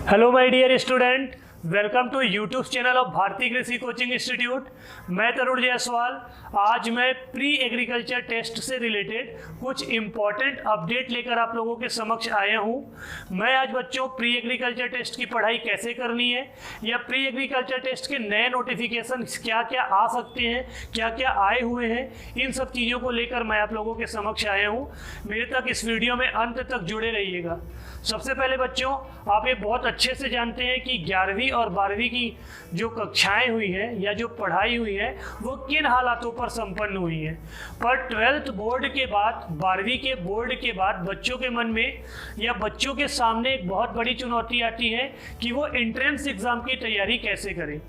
Hello my dear student, welcome to YouTube channel of Bharatiya Krishi coaching institute. मैं तरुण जायसवाल। आज मैं pre agriculture test से related कुछ इम्पॉर्टेंट अपडेट लेकर आप लोगों के समक्ष आया हूं। मैं आज बच्चों प्री एग्रीकल्चर टेस्ट की पढ़ाई कैसे करनी है या प्री एग्रीकल्चर टेस्ट के नए नोटिफिकेशन क्या क्या आ सकते हैं, क्या क्या आए हुए हैं, इन सब चीज़ों को लेकर मैं आप लोगों के समक्ष आया हूँ। मेरे तक इस वीडियो में अंत तक जुड़े रहिएगा। सबसे पहले बच्चों, आप ये बहुत अच्छे से जानते हैं कि 11वीं और 12वीं की जो कक्षाएं हुई हैं या जो पढ़ाई हुई है वो किन हालातों पर संपन्न हुई है। पर 12th बोर्ड के बाद, 12वीं के बोर्ड के बाद बच्चों के मन में या बच्चों के सामने एक बहुत बड़ी चुनौती आती है कि वो एंट्रेंस एग्ज़ाम की तैयारी कैसे करें।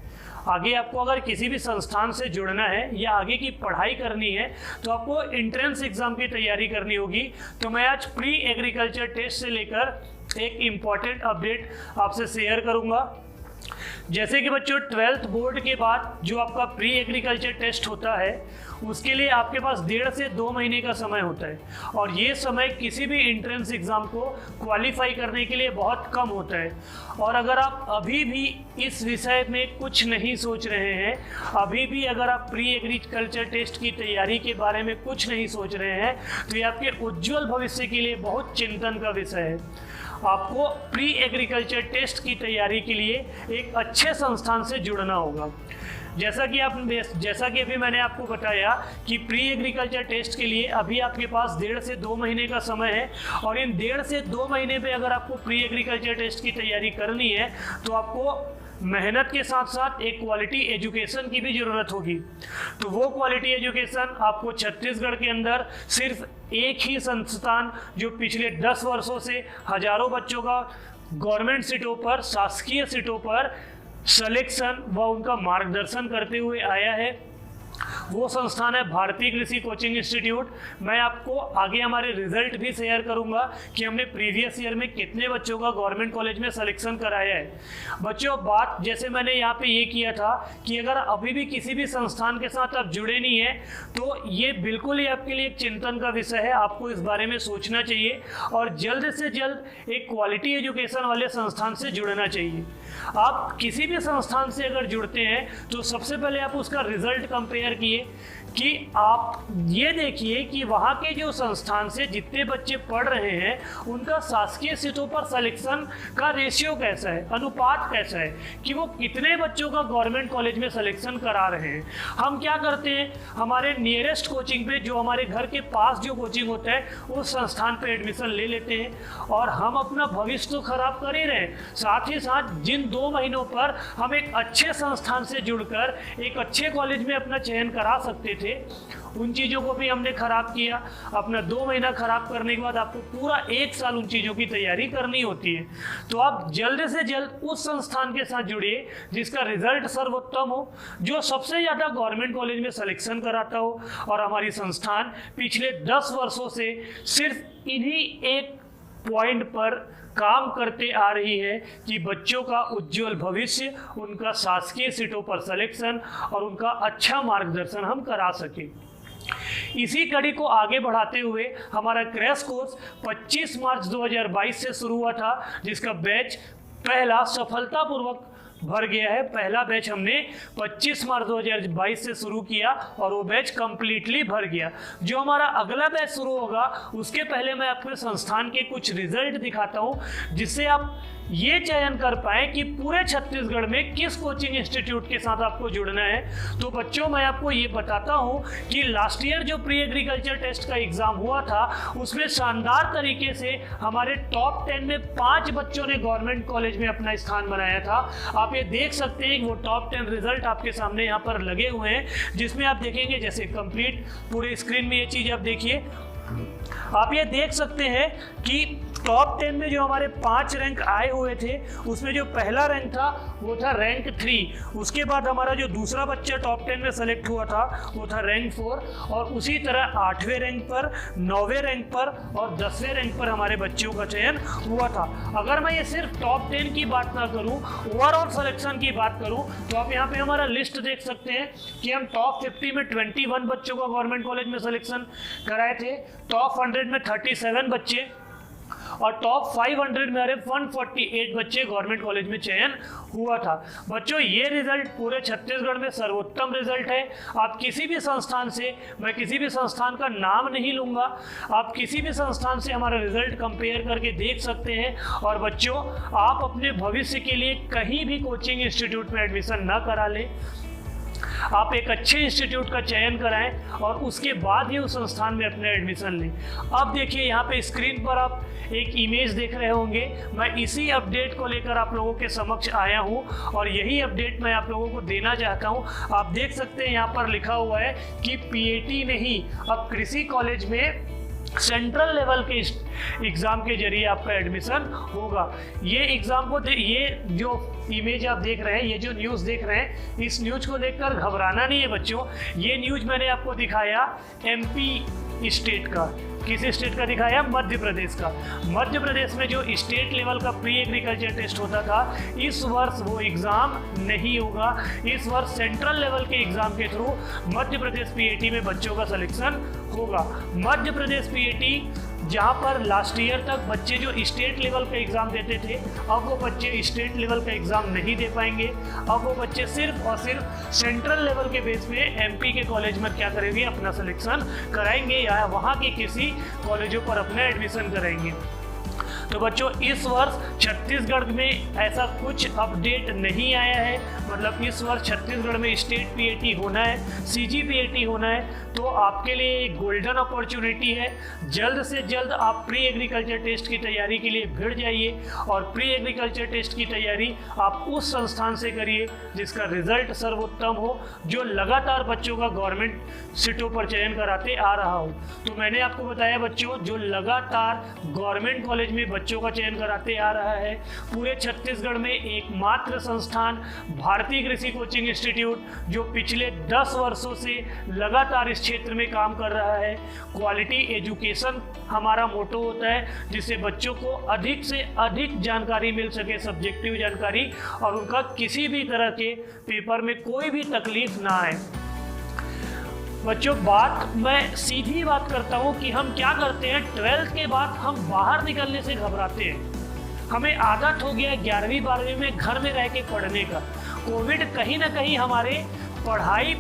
आगे आपको अगर किसी भी संस्थान से जुड़ना है या आगे की पढ़ाई करनी है तो आपको एंट्रेंस एग्ज़ाम की तैयारी करनी होगी। तो मैं आज प्री एग्रीकल्चर टेस्ट से लेकर एक इम्पॉर्टेंट अपडेट आपसे शेयर करूंगा। जैसे कि बच्चों 12th बोर्ड के बाद जो आपका प्री एग्रीकल्चर टेस्ट होता है उसके लिए आपके पास 1.5 से 2 महीने का समय होता है और ये समय किसी भी एंट्रेंस एग्ज़ाम को क्वालिफाई करने के लिए बहुत कम होता है। और अगर आप अभी भी इस विषय में कुछ नहीं सोच रहे हैं, अभी भी अगर आप प्री एग्रीकल्चर टेस्ट की तैयारी के बारे में कुछ नहीं सोच रहे हैं तो ये आपके उज्ज्वल भविष्य के लिए बहुत चिंतन का विषय है। आपको प्री एग्रीकल्चर टेस्ट की तैयारी के लिए एक अच्छे संस्थान से जुड़ना होगा। जैसा कि अभी मैंने आपको बताया कि प्री एग्रीकल्चर टेस्ट के लिए अभी आपके पास 1.5 से 2 महीने का समय है और इन 1.5 से 2 महीने पे अगर आपको प्री एग्रीकल्चर टेस्ट की तैयारी करनी है तो आपको मेहनत के साथ साथ एक क्वालिटी एजुकेशन की भी ज़रूरत होगी। तो वो क्वालिटी एजुकेशन आपको छत्तीसगढ़ के अंदर सिर्फ एक ही संस्थान जो पिछले 10 वर्षों से हजारों बच्चों का गवर्नमेंट सीटों पर, शासकीय सीटों पर सिलेक्शन व उनका मार्गदर्शन करते हुए आया है, वो संस्थान है भारतीय कृषि कोचिंग इंस्टीट्यूट। मैं आपको आगे हमारे रिजल्ट भी शेयर करूंगा कि हमने प्रीवियस ईयर में कितने बच्चों का गवर्नमेंट कॉलेज में सिलेक्शन कराया है। बच्चों, बात जैसे मैंने यहाँ पे ये किया था कि अगर अभी भी किसी भी संस्थान के साथ आप जुड़े नहीं हैं तो ये बिल्कुल ही आपके लिए एक चिंतन का विषय है। आपको इस बारे में सोचना चाहिए और जल्द से जल्द एक क्वालिटी एजुकेशन वाले संस्थान से जुड़ना चाहिए। आप किसी भी संस्थान से अगर जुड़ते हैं तो सबसे पहले आप उसका रिजल्ट कंपेयर किए कि आप ये देखिए कि वहाँ के जो संस्थान से जितने बच्चे पढ़ रहे हैं उनका शासकीय सीटों पर सिलेक्शन का रेशियो कैसा है, अनुपात कैसा है, कि वो कितने बच्चों का गवर्नमेंट कॉलेज में सिलेक्शन करा रहे हैं। हम क्या करते हैं, हमारे नियरेस्ट कोचिंग पे, जो हमारे घर के पास जो कोचिंग होता है उस संस्थान पे एडमिशन ले लेते हैं और हम अपना भविष्य तो खराब कर ही रहे हैं, साथ ही साथ जिन 2 महीनों पर हम एक अच्छे संस्थान से जुड़कर एक अच्छे कॉलेज में अपना चयन करा सकते थे उन चीज़ों को भी हमने खराब किया। अपना 2 महीना खराब करने के बाद आपको पूरा 1 साल उन चीज़ों की तैयारी करनी होती है। तो आप जल्द से जल्द उस संस्थान के साथ जुड़िए जिसका रिजल्ट सर्वोत्तम हो, जो सबसे ज़्यादा गवर्नमेंट कॉलेज में सिलेक्शन कराता हो। और हमारी संस्थान पिछले 10 वर्षों से सिर्फ इन्हीं एक पॉइंट पर काम करते आ रही है कि बच्चों का उज्जवल भविष्य, उनका शासकीय सीटों पर सिलेक्शन और उनका अच्छा मार्गदर्शन हम करा सकें। इसी कड़ी को आगे बढ़ाते हुए हमारा क्रैश कोर्स 25 मार्च 2022 से शुरू हुआ था, जिसका बैच पहला सफलतापूर्वक भर गया है। पहला बैच हमने 25 मार्च 2022 से शुरू किया और वो बैच कंप्लीटली भर गया। जो हमारा अगला बैच शुरू होगा उसके पहले मैं आपके संस्थान के कुछ रिजल्ट दिखाता हूँ जिससे आप ये चयन कर पाए कि पूरे छत्तीसगढ़ में किस कोचिंग इंस्टीट्यूट के साथ आपको जुड़ना है। तो बच्चों, मैं आपको ये बताता हूँ कि लास्ट ईयर जो प्री एग्रीकल्चर टेस्ट का एग्ज़ाम हुआ था उसमें शानदार तरीके से हमारे टॉप 10 में 5 बच्चों ने गवर्नमेंट कॉलेज में अपना स्थान बनाया था। आप ये देख सकते हैं कि वो टॉप 10 रिजल्ट आपके सामने यहाँ पर लगे हुए हैं, जिसमें आप देखेंगे जैसे कंप्लीट पूरे स्क्रीन में ये चीज़ आप देखिए। आप ये देख सकते हैं कि टॉप 10 में जो हमारे 5 रैंक आए हुए थे उसमें जो पहला रैंक था वो था रैंक 3। उसके बाद हमारा जो दूसरा बच्चा टॉप 10 में सेलेक्ट हुआ था वो था रैंक 4 और उसी तरह 8वें रैंक पर, 9वें रैंक पर और 10वें रैंक पर हमारे बच्चों का चयन हुआ था। अगर मैं ये सिर्फ टॉप 10 की बात ना करूं, ओवरऑल सिलेक्शन की बात करूं, तो आप यहाँ पे हमारा लिस्ट देख सकते हैं कि हम टॉप 50 में 21 बच्चों का गवर्नमेंट कॉलेज में सिलेक्शन कराए थे, टॉप 100 में 37 बच्चे और टॉप 500 में हमारे 148 बच्चे गवर्नमेंट कॉलेज में चयन हुआ था। बच्चों ये रिजल्ट पूरे छत्तीसगढ़ में सर्वोत्तम रिजल्ट है। आप किसी भी संस्थान से, मैं किसी भी संस्थान का नाम नहीं लूँगा, आप किसी भी संस्थान से हमारा रिजल्ट कंपेयर करके देख सकते हैं। और बच्चों आप अपने भविष्य के लिए कहीं भी कोचिंग इंस्टीट्यूट में एडमिशन ना करा लें, आप एक अच्छे इंस्टीट्यूट का चयन कराएं और उसके बाद ही उस संस्थान में अपने एडमिशन लें। अब देखिए यहाँ पे स्क्रीन पर आप एक इमेज देख रहे होंगे। मैं इसी अपडेट को लेकर आप लोगों के समक्ष आया हूँ और यही अपडेट मैं आप लोगों को देना चाहता हूँ। आप देख सकते हैं यहाँ पर लिखा हुआ है कि पीएटी नहीं, अब कृषि कॉलेज में सेंट्रल लेवल के एग्ज़ाम के जरिए आपका एडमिशन होगा। ये एग्ज़ाम को ये जो इमेज आप देख रहे हैं, ये जो न्यूज़ देख रहे हैं, इस न्यूज़ को देखकर घबराना नहीं है बच्चों। ये न्यूज़ मैंने आपको दिखाया एमपी स्टेट का। किस स्टेट का दिखाया? मध्य प्रदेश का। मध्य प्रदेश में जो स्टेट लेवल का प्री एग्रीकल्चर टेस्ट होता था, इस वर्ष वो एग्ज़ाम नहीं होगा। इस वर्ष सेंट्रल लेवल के एग्ज़ाम के थ्रू मध्य प्रदेश पीएटी में बच्चों का सिलेक्शन होगा। मध्य प्रदेश पीएटी जहाँ पर लास्ट ईयर तक बच्चे जो स्टेट लेवल का एग्ज़ाम देते थे, अब वो बच्चे स्टेट लेवल का एग्ज़ाम नहीं दे पाएंगे। अब वो बच्चे सिर्फ और सिर्फ सेंट्रल लेवल के बेस पे एमपी के कॉलेज में क्या करेंगे? अपना सिलेक्शन कराएंगे या वहाँ के किसी कॉलेजों पर अपना एडमिशन कराएंगे। तो बच्चों इस वर्ष छत्तीसगढ़ में ऐसा कुछ अपडेट नहीं आया है। मतलब इस वर्ष छत्तीसगढ़ में स्टेट पीएटी होना है, सीजी पीएटी होना है, तो आपके लिए एक गोल्डन अपॉर्चुनिटी है। जल्द से जल्द आप प्री एग्रीकल्चर टेस्ट की तैयारी के लिए भिड़ जाइए और प्री एग्रीकल्चर टेस्ट की तैयारी आप उस संस्थान से करिए जिसका रिजल्ट सर्वोत्तम हो, जो लगातार बच्चों का गवर्नमेंट सीटों पर चयन कराते आ रहा हो। तो मैंने आपको बताया बच्चों, जो लगातार गवर्नमेंट कॉलेज में बच्चों का चयन कराते आ रहा है, पूरे छत्तीसगढ़ में एकमात्र संस्थान भारतीय कृषि कोचिंग इंस्टीट्यूट, जो पिछले 10 वर्षों से लगातार इस क्षेत्र में काम कर रहा है। क्वालिटी एजुकेशन हमारा मोटो होता है, जिससे बच्चों को अधिक से अधिक जानकारी मिल सके, सब्जेक्टिव जानकारी, और उनका किसी भी तरह के पेपर में कोई भी तकलीफ ना आए। बच्चों बात मैं सीधी बात करता हूँ कि हम क्या करते हैं, 12th के बाद हम बाहर निकलने से घबराते हैं। हमें आदत हो गया 11वीं 12वीं में घर में रह के पढ़ने का। कोविड कहीं ना कहीं हमारे पढ़ाई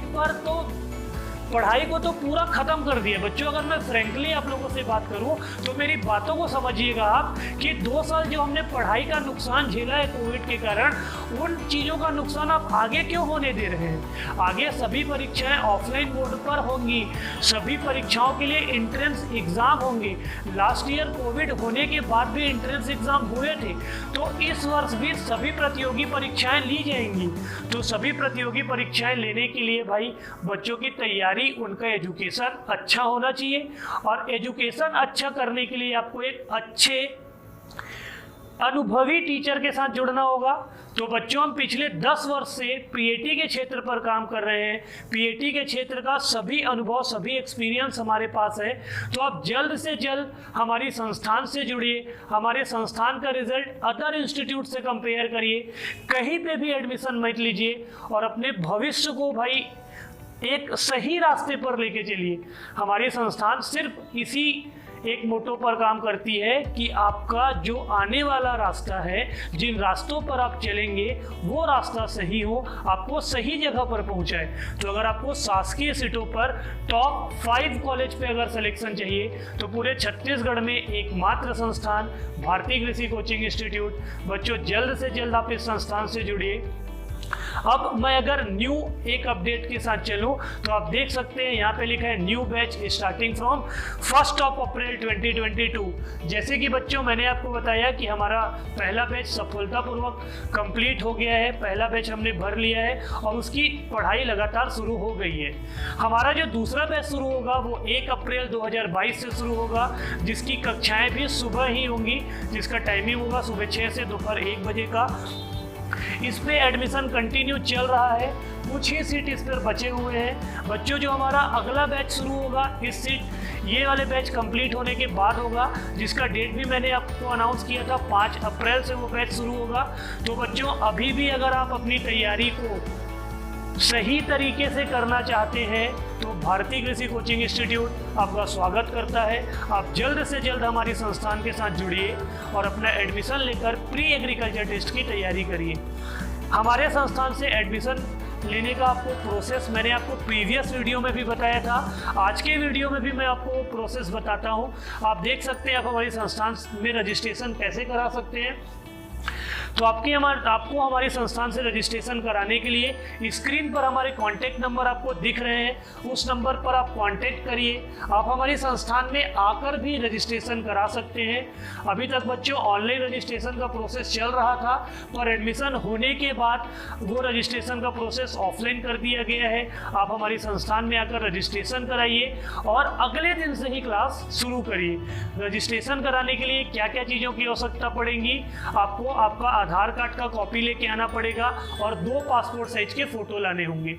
को तो पूरा ख़त्म कर दिया बच्चों। अगर मैं फ्रेंकली आप लोगों से बात करूं तो मेरी बातों को समझिएगा आप कि 2 साल जो हमने पढ़ाई का नुकसान झेला है कोविड के कारण, उन चीज़ों का नुकसान आप आगे क्यों होने दे रहे हैं? आगे सभी परीक्षाएं ऑफलाइन मोड पर होंगी, सभी परीक्षाओं के लिए एंट्रेंस एग्ज़ाम होंगे। लास्ट ईयर कोविड होने के बाद भी एंट्रेंस एग्ज़ाम हुए थे, तो इस वर्ष भी सभी प्रतियोगी परीक्षाएँ ली जाएंगी। तो सभी प्रतियोगी परीक्षाएँ लेने के लिए भाई बच्चों की तैयारी, उनका एजुकेशन अच्छा होना चाहिए। और एजुकेशन अच्छा करने के लिए आपको एक अच्छे अनुभवी टीचर के साथ जुड़ना होगा। तो बच्चों हम पिछले 10 वर्ष से पीएटी के क्षेत्र पर काम कर रहे हैं। पीएटी के क्षेत्र का सभी अनुभव, सभी एक्सपीरियंस हमारे पास है। तो आप जल्द से जल्द हमारी संस्थान से जुड़िए, हमारे संस्थान का रिजल्ट अदर इंस्टीट्यूट से कंपेयर करिए, कहीं पे भी एडमिशन मत लीजिए और अपने भविष्य को भाई एक सही रास्ते पर लेके चलिए। हमारी संस्थान सिर्फ इसी एक मोटो पर काम करती है कि आपका जो आने वाला रास्ता है, जिन रास्तों पर आप चलेंगे वो रास्ता सही हो, आपको सही जगह पर पहुंचाए। तो अगर आपको शासकीय सीटों पर टॉप 5 कॉलेज पे अगर सिलेक्शन चाहिए तो पूरे छत्तीसगढ़ में एकमात्र संस्थान भारतीय कृषि कोचिंग इंस्टीट्यूट। बच्चों जल्द से जल्द आप इस संस्थान से जुड़िए। अब मैं अगर न्यू एक अपडेट के साथ चलूं तो आप देख सकते हैं यहाँ पे लिखा है न्यू बैच स्टार्टिंग फ्रॉम 1 अप्रैल 2022। जैसे कि बच्चों मैंने आपको बताया कि हमारा पहला बैच सफलतापूर्वक कंप्लीट हो गया है, पहला बैच हमने भर लिया है और उसकी पढ़ाई लगातार शुरू हो गई है। हमारा जो दूसरा बैच शुरू होगा वो 1 अप्रैल 2022 से शुरू होगा, जिसकी कक्षाएँ भी सुबह ही होंगी, जिसका टाइमिंग होगा सुबह 6 से दोपहर 1 बजे का। इस पे एडमिशन कंटिन्यू चल रहा है, कुछ ही सीट इस पर बचे हुए हैं। बच्चों जो हमारा अगला बैच शुरू होगा, इस सीट ये वाले बैच कंप्लीट होने के बाद होगा, जिसका डेट भी मैंने आपको अनाउंस किया था, 5 अप्रैल से वो बैच शुरू होगा। तो बच्चों अभी भी अगर आप अपनी तैयारी को सही तरीके से करना चाहते हैं तो भारतीय कृषि कोचिंग इंस्टीट्यूट आपका स्वागत करता है। आप जल्द से जल्द हमारी संस्थान के साथ जुड़िए और अपना एडमिशन लेकर प्री एग्रीकल्चर टेस्ट की तैयारी करिए। हमारे संस्थान से एडमिशन लेने का आपको प्रोसेस मैंने आपको प्रीवियस वीडियो में भी बताया था। आज के वीडियो में भी मैं आपको प्रोसेस बताता हूं। आप देख सकते हैं आप हमारी संस्थान में रजिस्ट्रेशन कैसे करा सकते हैं। तो आपको हमारी संस्थान से रजिस्ट्रेशन कराने के लिए स्क्रीन पर हमारे कांटेक्ट नंबर आपको दिख रहे हैं, उस नंबर पर आप कांटेक्ट करिए। आप हमारी संस्थान में आकर भी रजिस्ट्रेशन करा सकते हैं। अभी तक बच्चों ऑनलाइन रजिस्ट्रेशन का प्रोसेस चल रहा था, पर एडमिशन होने के बाद वो रजिस्ट्रेशन का प्रोसेस ऑफलाइन कर दिया गया है। आप हमारी संस्थान में आकर रजिस्ट्रेशन कराइए और अगले दिन से ही क्लास शुरू करिए। रजिस्ट्रेशन कराने के लिए क्या क्या चीज़ों की आवश्यकता पड़ेगी, आपको आपका आधार कार्ड का कॉपी लेके आना पड़ेगा और 2 पासपोर्ट साइज के फोटो लाने होंगे।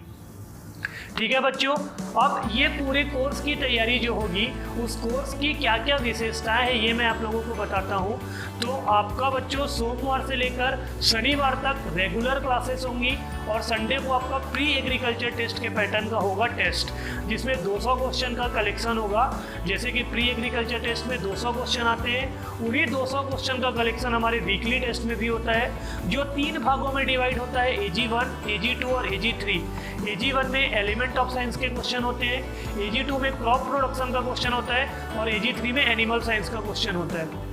ठीक है बच्चों, अब ये पूरे कोर्स की तैयारी जो होगी, उस कोर्स की क्या क्या विशेषताएं हैं ये मैं आप लोगों को बताता हूँ। तो आपका बच्चों सोमवार से लेकर शनिवार तक रेगुलर क्लासेस होंगी और संडे को आपका प्री एग्रीकल्चर टेस्ट के पैटर्न का होगा टेस्ट, जिसमें 200 क्वेश्चन का कलेक्शन होगा। जैसे कि प्री एग्रीकल्चर टेस्ट में 200 क्वेश्चन आते हैं, उन्हीं 200 क्वेश्चन का कलेक्शन हमारे वीकली टेस्ट में भी होता है, जो 3 भागों में डिवाइड होता है, AG1, AG2 और AG3। AG1 में एलिमेंट ऑफ साइंस के क्वेश्चन होते हैं, AG2 में क्रॉप प्रोडक्शन का क्वेश्चन होता है और AG3 में एनिमल साइंस का क्वेश्चन होता है।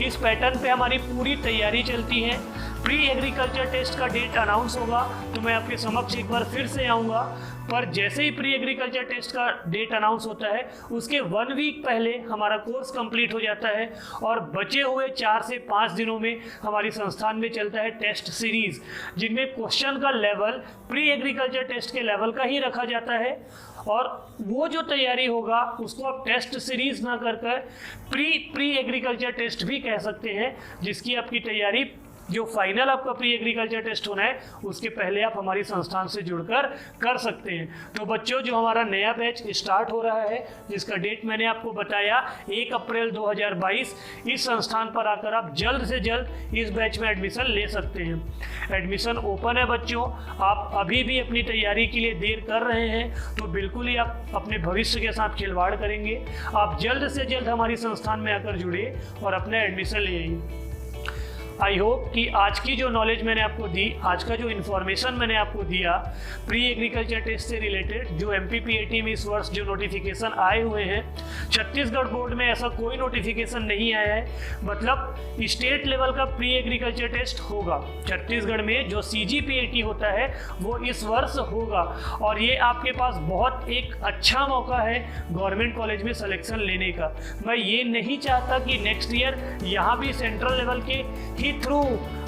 इस पैटर्न पे हमारी पूरी तैयारी चलती है। प्री एग्रीकल्चर टेस्ट का डेट अनाउंस होगा तो मैं आपके समक्ष एक बार फिर से आऊँगा, पर जैसे ही प्री एग्रीकल्चर टेस्ट का डेट अनाउंस होता है उसके 1 वीक पहले हमारा कोर्स कंप्लीट हो जाता है और बचे हुए 4 से 5 दिनों में हमारी संस्थान में चलता है टेस्ट सीरीज, जिनमें क्वेश्चन का लेवल प्री एग्रीकल्चर टेस्ट के लेवल का ही रखा जाता है। और वो जो तैयारी होगा उसको आप टेस्ट सीरीज ना कर प्री एग्रीकल्चर टेस्ट भी कह सकते हैं, जिसकी आपकी तैयारी जो फाइनल आपका प्री एग्रीकल्चर टेस्ट होना है उसके पहले आप हमारी संस्थान से जुड़कर कर सकते हैं। तो बच्चों, जो हमारा नया बैच स्टार्ट हो रहा है, जिसका डेट मैंने आपको बताया 1 अप्रैल 2022, इस संस्थान पर आकर आप जल्द से जल्द इस बैच में एडमिशन ले सकते हैं। एडमिशन ओपन है बच्चों। आप अभी भी अपनी तैयारी के लिए देर कर रहे हैं तो बिल्कुल ही आप अपने भविष्य के साथ खिलवाड़ करेंगे। आप जल्द से जल्द हमारी संस्थान में आकर जुड़िए और अपना एडमिशन ले आइए। आई होप कि आज की जो नॉलेज मैंने आपको दी, आज का जो इन्फॉर्मेशन मैंने आपको दिया प्री एग्रीकल्चर टेस्ट से रिलेटेड, जो MPPAT में इस वर्ष जो नोटिफिकेशन आए हुए हैं, छत्तीसगढ़ बोर्ड में ऐसा कोई नोटिफिकेशन नहीं आया है। मतलब स्टेट लेवल का प्री एग्रीकल्चर टेस्ट होगा छत्तीसगढ़ में, जो CGPAT होता है वो इस वर्ष होगा। और ये आपके पास बहुत एक अच्छा मौका है गवर्नमेंट कॉलेज में सिलेक्शन लेने का। मैं ये नहीं चाहता कि नेक्स्ट ईयर यहाँ भी सेंट्रल लेवल के थ्रू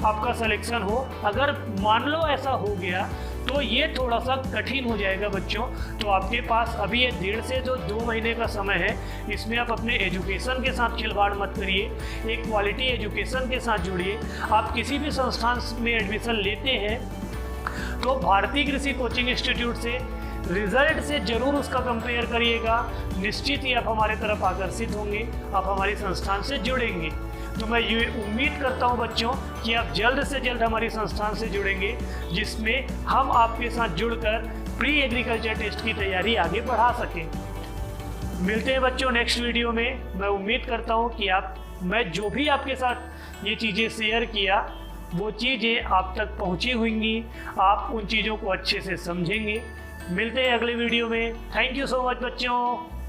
आपका सिलेक्शन हो। अगर मान लो ऐसा हो गया तो ये थोड़ा सा कठिन हो जाएगा बच्चों। तो आपके पास अभी ये 1.5 से 2 महीने का समय है, इसमें आप अपने एजुकेशन के साथ खिलवाड़ मत करिए, एक क्वालिटी एजुकेशन के साथ जुड़िए। आप किसी भी संस्थान में एडमिशन लेते हैं तो भारतीय कृषि कोचिंग इंस्टीट्यूट से रिजल्ट से जरूर उसका कंपेयर करिएगा। निश्चित ही आप हमारे तरफ आकर्षित होंगे, आप हमारी संस्थान से जुड़ेंगे। तो मैं ये उम्मीद करता हूँ बच्चों कि आप जल्द से जल्द हमारी संस्थान से जुड़ेंगे, जिसमें हम आपके साथ जुड़कर प्री एग्रीकल्चर टेस्ट की तैयारी आगे बढ़ा सकें। मिलते हैं बच्चों नेक्स्ट वीडियो में। मैं उम्मीद करता हूँ कि मैं जो भी आपके साथ ये चीज़ें शेयर किया वो चीज़ें आप तक पहुँची होंगी, आप उन चीज़ों को अच्छे से समझेंगे। मिलते हैं अगले वीडियो में। थैंक यू सो मच बच्चों।